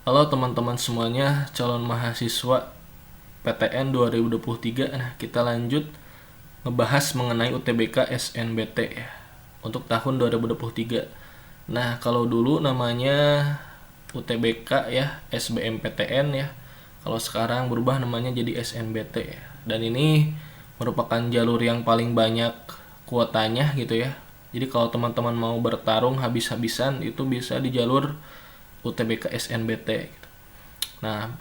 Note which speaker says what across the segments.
Speaker 1: Halo teman-teman semuanya, calon mahasiswa PTN 2023. Nah, kita lanjut ngebahas mengenai UTBK SNBT ya, untuk tahun 2023. Nah, kalau dulu namanya UTBK ya, SBMPTN ya. Kalau sekarang berubah namanya jadi SNBT ya. Dan ini merupakan jalur yang paling banyak kuotanya gitu ya. Jadi kalau teman-teman mau bertarung habis-habisan itu bisa di jalur UTBK SNBT gitu. Nah,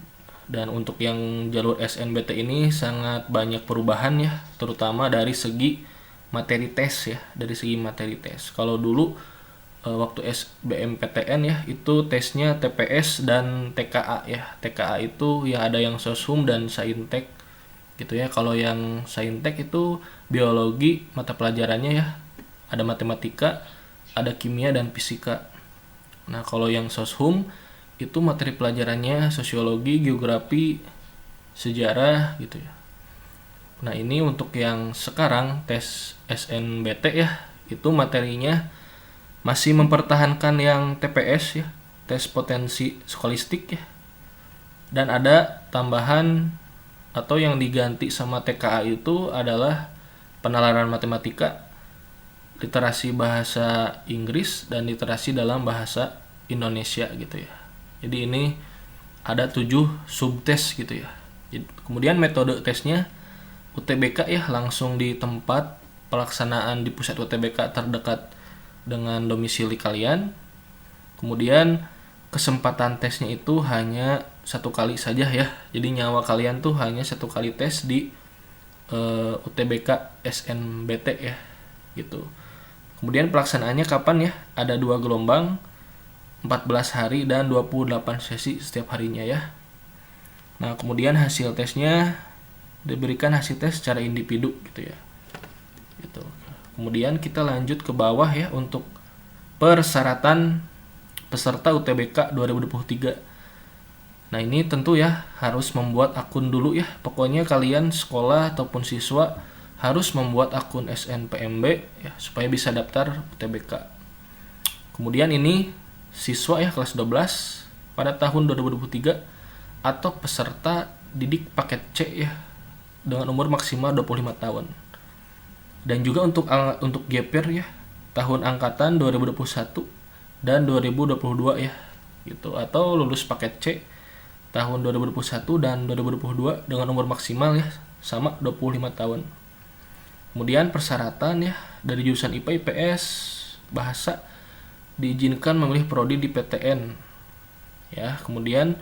Speaker 1: dan untuk yang jalur SNBT ini sangat banyak perubahan ya, terutama dari segi materi tes ya, dari segi materi tes. Kalau dulu waktu SBMPTN ya, itu tesnya TPS dan TKA ya. TKA itu ya ada yang Soshum dan Saintek gitu ya. Kalau yang Saintek itu biologi mata pelajarannya ya, ada matematika, ada kimia dan fisika. Nah, kalau yang Soshum itu materi pelajarannya sosiologi, geografi, sejarah gitu ya. Nah, ini untuk yang sekarang tes SNBT ya, itu materinya masih mempertahankan yang TPS ya, tes potensi skolastik ya. Dan ada tambahan atau yang diganti sama TKA itu adalah penalaran matematika, literasi bahasa Inggris, dan literasi dalam bahasa Indonesia gitu ya. Jadi ini ada 7 subtes gitu ya. Kemudian metode tesnya UTBK ya, langsung di tempat pelaksanaan di pusat UTBK terdekat dengan domisili kalian. Kemudian kesempatan tesnya itu hanya 1 kali saja ya. Jadi nyawa kalian tuh hanya 1 kali tes di UTBK SNBT ya gitu. Kemudian pelaksanaannya kapan ya? Ada 2 gelombang, 14 hari dan 28 sesi setiap harinya ya. Nah, kemudian hasil tesnya diberikan hasil tes secara individu gitu ya. Gitu. Kemudian kita lanjut ke bawah ya untuk persyaratan peserta UTBK 2023. Nah, ini tentu ya harus membuat akun dulu ya. Pokoknya kalian sekolah ataupun siswa harus membuat akun SNPMB ya supaya bisa daftar UTBK. Kemudian ini siswa ya kelas 12 pada tahun 2023 atau peserta didik paket C ya dengan umur maksimal 25 tahun. Dan juga untuk gap year ya, tahun angkatan 2021 dan 2022 ya gitu, atau lulus paket C tahun 2021 dan 2022 dengan umur maksimal ya sama 25 tahun. Kemudian persyaratan ya, dari jurusan IPA, IPS, bahasa diizinkan memilih prodi di PTN. Ya, kemudian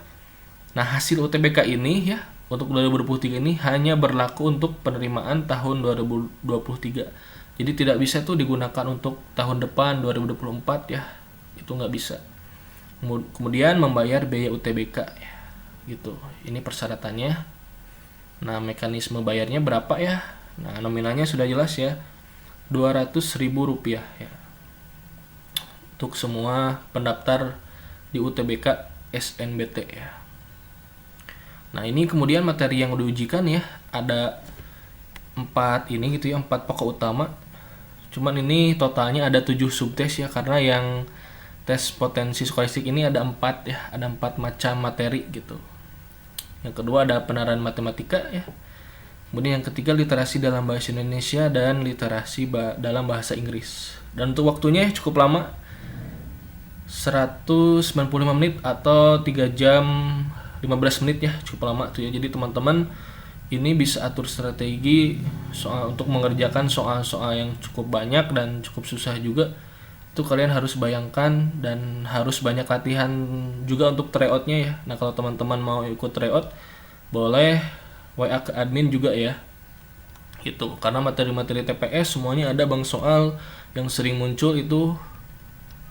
Speaker 1: nah hasil UTBK ini ya untuk 2023 ini hanya berlaku untuk penerimaan tahun 2023. Jadi tidak bisa tuh digunakan untuk tahun depan 2024 ya. Itu nggak bisa. Kemudian membayar biaya UTBK ya. Gitu. Ini persyaratannya. Nah, mekanisme bayarnya berapa ya? Nah, nominalnya sudah jelas ya. Rp200.000 ya. Untuk semua pendaftar di UTBK SNBT ya. Nah, ini kemudian materi yang diujikan ya, ada 4 ini gitu ya, 4 pokok utama. Cuman ini totalnya ada 7 subtes ya, karena yang tes potensi skolastik ini ada 4 ya, ada 4 macam materi gitu. Yang kedua ada penerapan matematika ya. Kemudian yang ketiga literasi dalam bahasa Indonesia dan literasi dalam bahasa Inggris. Dan untuk waktunya cukup lama, 195 menit atau 3 jam 15 menit ya, cukup lama tuh ya. Jadi teman-teman ini bisa atur strategi soal untuk mengerjakan soal-soal yang cukup banyak dan cukup susah juga. Itu kalian harus bayangkan dan harus banyak latihan juga untuk tryoutnya ya. Nah, kalau teman-teman mau ikut tryout boleh WA ke admin juga ya. Gitu. Karena materi-materi TPS semuanya ada bang, soal yang sering muncul itu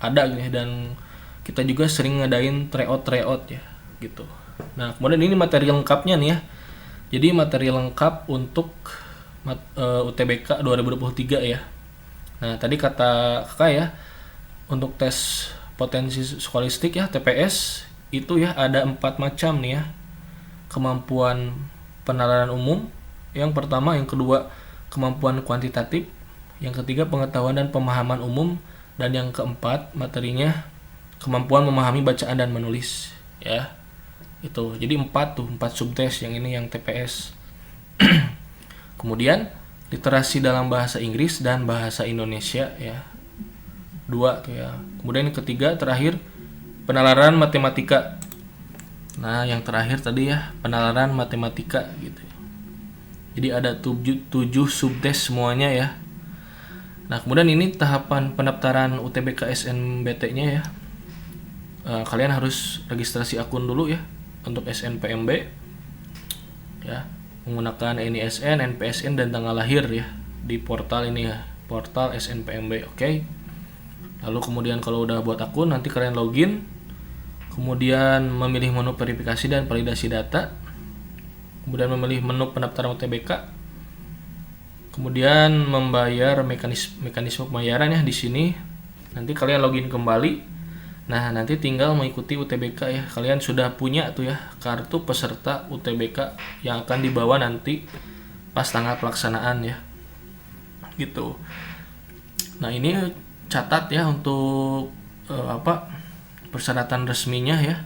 Speaker 1: ada gitu ya, dan kita juga sering ngadain tryout ya gitu. Nah, kemudian ini materi lengkapnya nih ya. Jadi materi lengkap untuk UTBK 2023 ya. Nah, tadi kata kakak ya, untuk tes potensi skolastik ya TPS itu ya ada 4 macam nih ya. Kemampuan penalaran umum, yang pertama, yang kedua kemampuan kuantitatif, yang ketiga pengetahuan dan pemahaman umum, dan yang keempat materinya kemampuan memahami bacaan dan menulis ya. Itu. Jadi 4 subtes, yang ini yang TPS. Kemudian literasi dalam bahasa Inggris dan bahasa Indonesia ya. 2 tuh ya. Kemudian yang ketiga terakhir penalaran matematika. Nah, yang terakhir tadi ya, penalaran matematika gitu. Jadi ada 7 subtes semuanya ya. Nah, kemudian ini tahapan pendaftaran UTBK SNBT-nya ya. Kalian harus registrasi akun dulu ya untuk SNPMB ya, menggunakan NISN, NPSN dan tanggal lahir ya di portal ini ya, portal SNPMB. Oke. Lalu kemudian kalau udah buat akun, nanti kalian login, kemudian memilih menu verifikasi dan validasi data, kemudian memilih menu pendaftaran UTBK, kemudian membayar mekanisme pembayaran ya di sini. Nanti kalian login kembali. Nah, nanti tinggal mengikuti UTBK ya. Kalian sudah punya tuh ya kartu peserta UTBK yang akan dibawa nanti pas tanggal pelaksanaan ya. Gitu. Nah, ini catat ya untuk persyaratan resminya ya.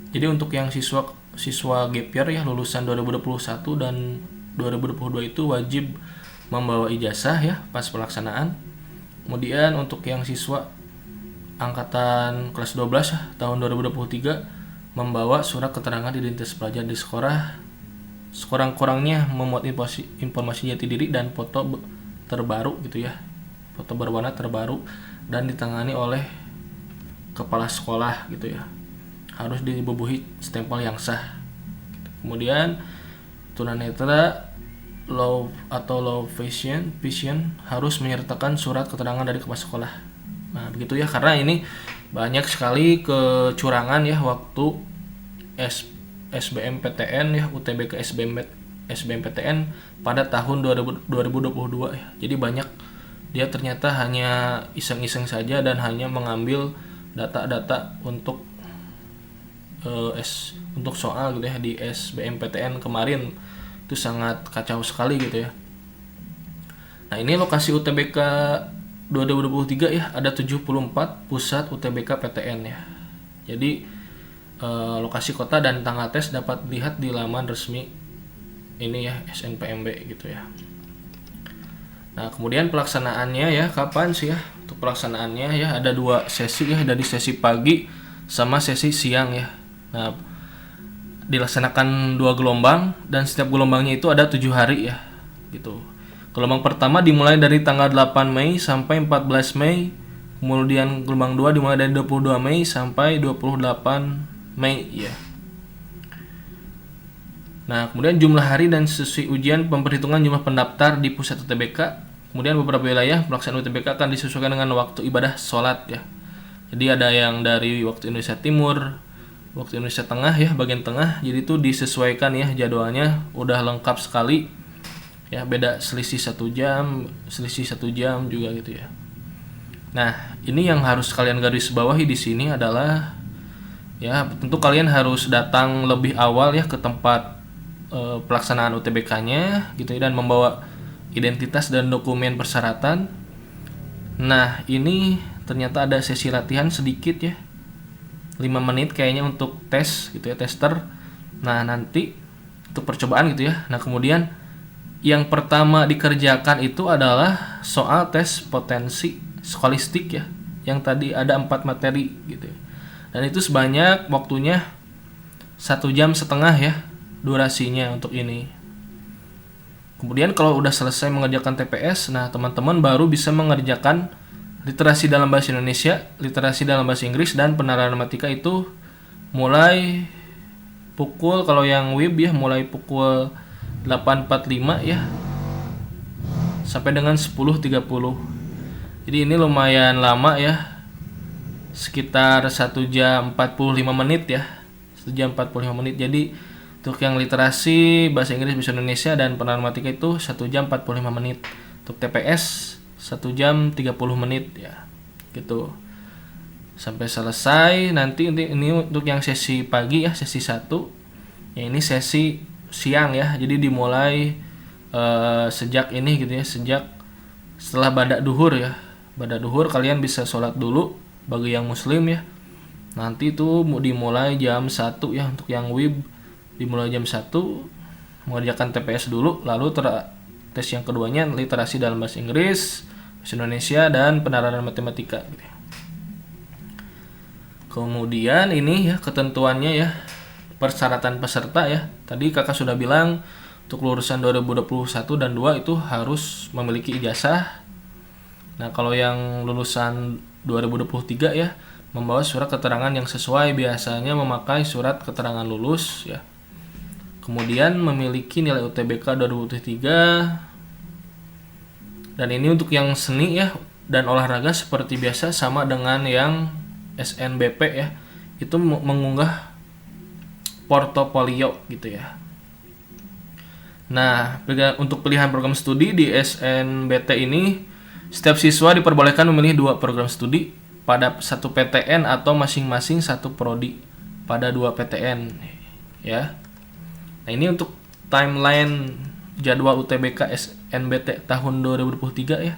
Speaker 1: Jadi untuk yang siswa gap year ya, lulusan 2021 dan 2022 itu wajib membawa ijazah ya pas pelaksanaan. Kemudian untuk yang siswa angkatan kelas 12 ya, tahun 2023 membawa surat keterangan identitas pelajar di sekolah, sekurang-kurangnya memuat informasi jati diri dan foto terbaru gitu ya, foto berwarna terbaru, dan ditangani oleh kepala sekolah gitu ya, harus dibubuhi stempel yang sah. Kemudian tunanetra low vision harus menyertakan surat keterangan dari kepala sekolah. Nah, begitu ya, karena ini banyak sekali kecurangan ya waktu SBMPTN ya, UTBK SBMPTN pada tahun 2022 ya. Jadi banyak dia ternyata hanya iseng-iseng saja dan hanya mengambil data-data untuk untuk soal gitu ya di SBMPTN kemarin. Itu sangat kacau sekali gitu ya. Nah, ini lokasi UTBK 2023 ya, ada 74 pusat UTBK PTN ya. Jadi lokasi kota dan tanggal tes dapat dilihat di laman resmi ini ya, SNPMB gitu ya. Nah, kemudian pelaksanaannya ya, kapan sih ya? Untuk pelaksanaannya ya ada 2 sesi ya, dari sesi pagi sama sesi siang ya. Nah, dilaksanakan 2 gelombang dan setiap gelombangnya itu ada 7 hari ya gitu. Gelombang pertama dimulai dari tanggal 8 Mei sampai 14 Mei. Kemudian gelombang 2 dimulai dari 22 Mei sampai 28 Mei ya. Nah, kemudian jumlah hari dan sesi ujian pemperhitungan jumlah pendaftar di pusat UTBK. Kemudian beberapa wilayah pelaksanaan UTBK akan disesuaikan dengan waktu ibadah sholat ya. Jadi ada yang dari waktu Indonesia Timur, waktu Indonesia Tengah ya, bagian tengah. Jadi itu disesuaikan ya jadwalnya, udah lengkap sekali. Ya, beda selisih 1 jam juga gitu ya. Nah, ini yang harus kalian garis bawahi di sini adalah ya, tentu kalian harus datang lebih awal ya ke tempat pelaksanaan UTBK-nya gitu ya, dan membawa identitas dan dokumen persyaratan. Nah, ini ternyata ada sesi latihan sedikit ya, 5 menit kayaknya untuk tes gitu ya, tester. Nah, nanti untuk percobaan gitu ya. Nah, kemudian yang pertama dikerjakan itu adalah soal tes potensi skolastik ya, yang tadi ada 4 materi gitu ya. Dan itu sebanyak waktunya 1,5 jam ya durasinya untuk ini. Kemudian kalau udah selesai mengerjakan TPS, nah teman-teman baru bisa mengerjakan literasi dalam bahasa Indonesia, literasi dalam bahasa Inggris, dan penalaran matematika itu mulai pukul, kalau yang WIB ya mulai pukul 8.45 ya sampai dengan 10.30. Jadi ini lumayan lama ya, sekitar 1 jam 45 menit ya, 1 jam 45 menit. Jadi untuk yang literasi bahasa Inggris, bahasa Indonesia, dan penalaran matematika itu 1 jam 45 menit. Untuk TPS 1 jam 30 menit ya gitu sampai selesai. Nanti ini untuk yang sesi pagi ya, sesi 1 ya, ini sesi siang ya. Jadi dimulai sejak ini gitu ya, sejak setelah badak duhur ya. Badak duhur kalian bisa sholat dulu bagi yang muslim ya. Nanti itu dimulai jam 1 ya, untuk yang WIB dimulai jam 1, mengerjakan TPS dulu, lalu tes yang keduanya literasi dalam bahasa Inggris, bahasa Indonesia, dan penalaran matematika gitu ya. Kemudian ini ya ketentuannya ya, persyaratan peserta ya. Tadi kakak sudah bilang untuk lulusan 2021 dan 2 itu harus memiliki ijazah. Nah kalau yang lulusan 2023 ya, membawa surat keterangan yang sesuai, biasanya memakai surat keterangan lulus ya. Kemudian memiliki nilai UTBK 2023. Dan ini untuk yang seni ya dan olahraga seperti biasa sama dengan yang SNBP ya. Itu mengunggah portofolio gitu ya. Nah, untuk pilihan program studi di SNBT ini, setiap siswa diperbolehkan memilih 2 program studi pada 1 PTN atau masing-masing 1 prodi pada 2 PTN ya. Nah, ini untuk timeline jadwal UTBK SNBT tahun 2023 ya.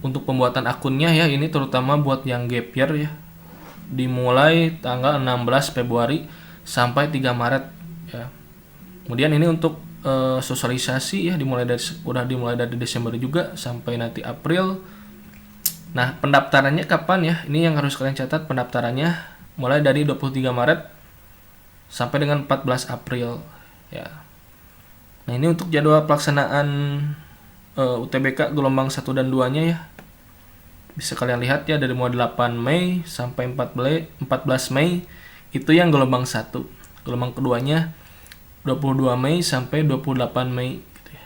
Speaker 1: Untuk pembuatan akunnya ya, ini terutama buat yang gap year ya. Dimulai tanggal 16 Februari sampai 3 Maret ya. Kemudian ini untuk sosialisasi ya, dimulai dari Desember juga sampai nanti April. Nah, pendaftarannya kapan ya? Ini yang harus kalian catat, pendaftarannya mulai dari 23 Maret sampai dengan 14 April ya. Nah, ini untuk jadwal pelaksanaan UTBK gelombang 1 dan 2-nya ya. Bisa kalian lihat ya, dari mulai 8 Mei sampai 14 Mei itu yang gelombang 1. Gelombang keduanya 22 Mei sampai 28 Mei gitu ya.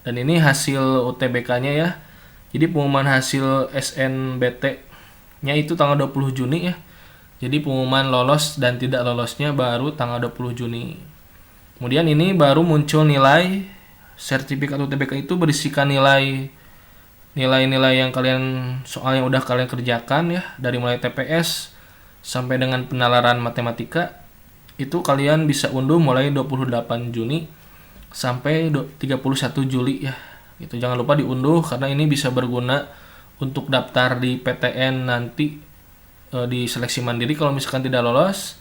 Speaker 1: Dan ini hasil UTBK-nya ya. Jadi pengumuman hasil SNBT-nya itu tanggal 20 Juni ya. Jadi pengumuman lolos dan tidak lolosnya baru tanggal 20 Juni. Kemudian ini baru muncul nilai sertifikat UTBK, itu berisikan nilai-nilai yang soal yang udah kalian kerjakan ya, dari mulai TPS sampai dengan penalaran matematika. Itu kalian bisa unduh mulai 28 Juni sampai 31 Juli ya. Gitu. Jangan lupa diunduh karena ini bisa berguna untuk daftar di PTN nanti di seleksi mandiri kalau misalkan tidak lolos,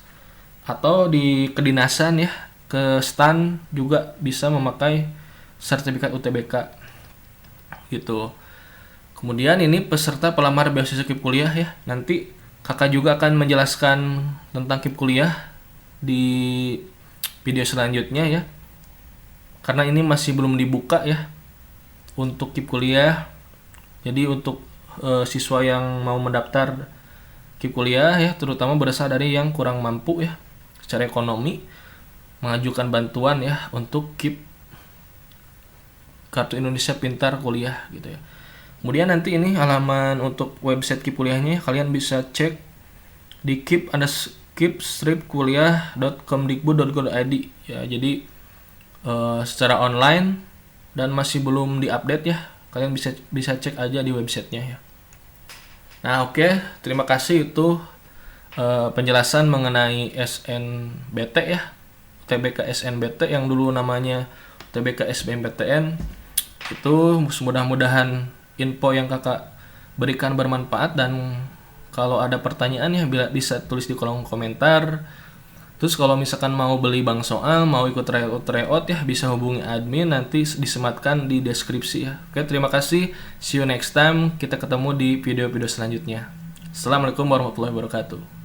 Speaker 1: atau di kedinasan ya, ke STAN juga bisa memakai sertifikat UTBK gitu. Kemudian ini peserta pelamar beasiswa KIP kuliah ya. Nanti kakak juga akan menjelaskan tentang KIP kuliah di video selanjutnya ya, karena ini masih belum dibuka ya untuk KIP kuliah. Jadi untuk siswa yang mau mendaftar KIP kuliah ya, terutama berasal dari yang kurang mampu ya secara ekonomi, mengajukan bantuan ya untuk KIP Kartu Indonesia Pintar Kuliah gitu ya. Kemudian nanti ini halaman untuk website KIP kuliahnya, kalian bisa cek di kip-kuliah.kemdikbud.go.id ya. Jadi secara online dan masih belum diupdate ya, kalian bisa cek aja di websitenya ya. Nah oke, terima kasih, itu penjelasan mengenai SNBT ya, UTBK SNBT yang dulu namanya UTBK SBMPTN. Itu mudah-mudahan info yang kakak berikan bermanfaat, dan kalau ada pertanyaan ya bisa tulis di kolom komentar. Terus kalau misalkan mau beli bank soal, mau ikut tryout ya, bisa hubungi admin, nanti disematkan di deskripsi ya. Oke, terima kasih. See you next time. Kita ketemu di video-video selanjutnya. Assalamualaikum warahmatullahi wabarakatuh.